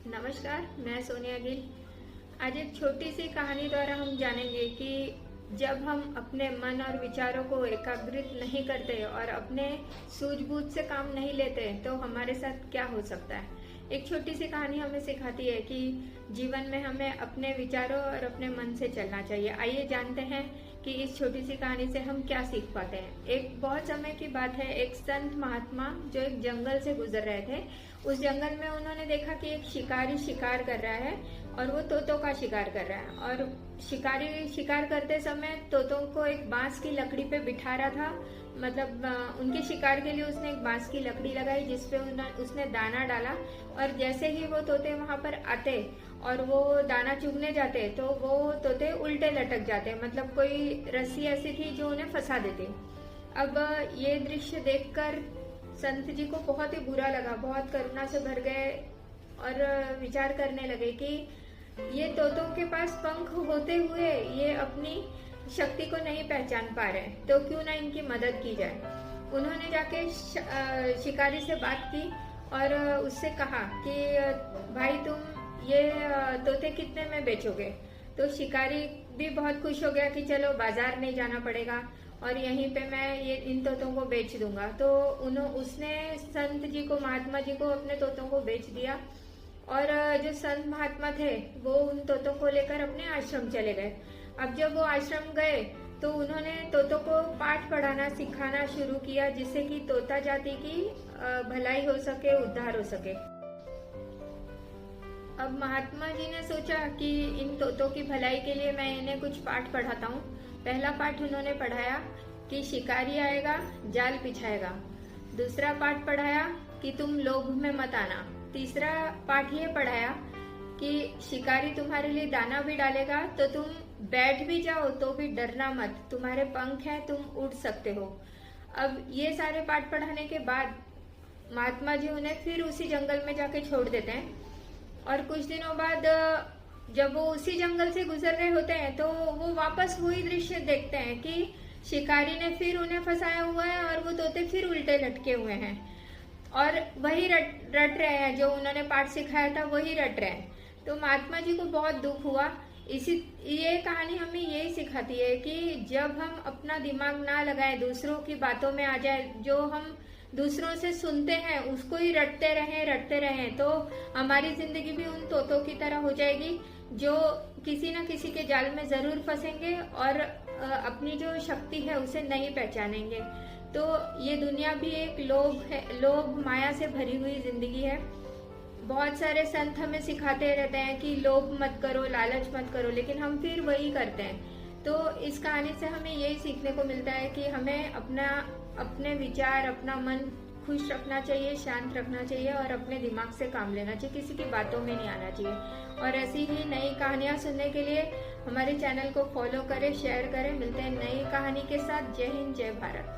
नमस्कार, मैं सोनिया गिल। आज एक छोटी सी कहानी द्वारा हम जानेंगे कि जब हम अपने मन और विचारों को एकाग्रित नहीं करते और अपने सूझबूझ से काम नहीं लेते तो हमारे साथ क्या हो सकता है। एक छोटी सी कहानी हमें सिखाती है कि जीवन में हमें अपने विचारों और अपने मन से चलना चाहिए। आइए जानते हैं कि इस छोटी सी कहानी से हम क्या सीख पाते हैं। एक बहुत समय की बात है, एक संत महात्मा जो एक जंगल से गुजर रहे थे। उस जंगल में उन्होंने देखा कि एक शिकारी शिकार कर रहा है और वो तोतों का शिकार कर रहा है। और शिकारी शिकार करते समय तोतों को एक बांस की लकड़ी पे बिठा रहा था। मतलब उनके शिकार के लिए उसने एक बांस की लकड़ी लगाई जिसपे उसने दाना डाला। और जैसे ही वो तोते वहां पर आते और वो दाना चुगने जाते तो वो तोते उल्टे लटक जाते, मतलब कोई रस्सी ऐसी थी जो उन्हें फंसा देती। अब ये दृश्य देखकर संत जी को बहुत ही बुरा लगा, बहुत करुणा से भर गए और विचार करने लगे कि ये तोतों के पास पंख होते हुए ये अपनी शक्ति को नहीं पहचान पा रहे, तो क्यों ना इनकी मदद की जाए। उन्होंने जाके शिकारी से बात की और उससे कहा कि भाई तुम ये तोते कितने में बेचोगे। तो शिकारी भी बहुत खुश हो गया कि चलो बाजार नहीं जाना पड़ेगा और यहीं पे मैं ये इन तोतों को बेच दूंगा। तो उसने संत जी को, महात्मा जी को अपने तोतों को बेच दिया। और जो संत महात्मा थे वो उन तोतों को लेकर अपने आश्रम चले गए। अब जब वो आश्रम गए तो उन्होंने तोतों को पाठ पढ़ाना सिखाना शुरू किया जिससे कि तोता जाति की भलाई हो सके, उद्धार हो सके। अब महात्मा जी ने सोचा कि इन तोतों की भलाई के लिए मैं इन्हें कुछ पाठ पढ़ाता हूँ। पहला पाठ उन्होंने पढ़ाया कि शिकारी आएगा जाल बिछाएगा। दूसरा पाठ पढ़ाया कि तुम लोभ में मत आना। तीसरा पाठ ये पढ़ाया कि शिकारी तुम्हारे लिए दाना भी डालेगा तो तुम बैठ भी जाओ तो भी डरना मत, तुम्हारे पंख हैं, तुम उड़ सकते हो। अब ये सारे पाठ पढ़ाने के बाद महात्मा जी उन्हें फिर उसी जंगल में जाके छोड़ देते हैं। और कुछ दिनों बाद जब वो उसी जंगल से गुजर रहे होते हैं तो वो वापस वही दृश्य देखते हैं कि शिकारी ने फिर उन्हें फंसाया हुआ है और वो तोते फिर उल्टे लटके हुए हैं और वही रट रहे हैं, जो उन्होंने पाठ सिखाया था वही रट रहे हैं। तो महात्मा जी को बहुत दुख हुआ। ये कहानी हमें यही सिखाती है कि जब हम अपना दिमाग ना लगाएं, दूसरों की बातों में आ जाए, जो हम दूसरों से सुनते हैं उसको ही रटते रहें तो हमारी जिंदगी भी उन तोतों की तरह हो जाएगी जो किसी न किसी के जाल में जरूर फंसेंगे और अपनी जो शक्ति है उसे नहीं पहचानेंगे। तो ये दुनिया भी एक लोभ है, लोभ माया से भरी हुई जिंदगी है। बहुत सारे संत हमें सिखाते रहते हैं कि लोभ मत करो, लालच मत करो, लेकिन हम फिर वही करते हैं। तो इस कहानी से हमें यही सीखने को मिलता है कि हमें अपने विचार, अपना मन खुश रखना चाहिए, शांत रखना चाहिए और अपने दिमाग से काम लेना चाहिए, किसी की बातों में नहीं आना चाहिए। और ऐसी ही नई कहानियां सुनने के लिए हमारे चैनल को फॉलो करें, शेयर करें। मिलते हैं नई कहानी के साथ। जय हिंद, जय भारत।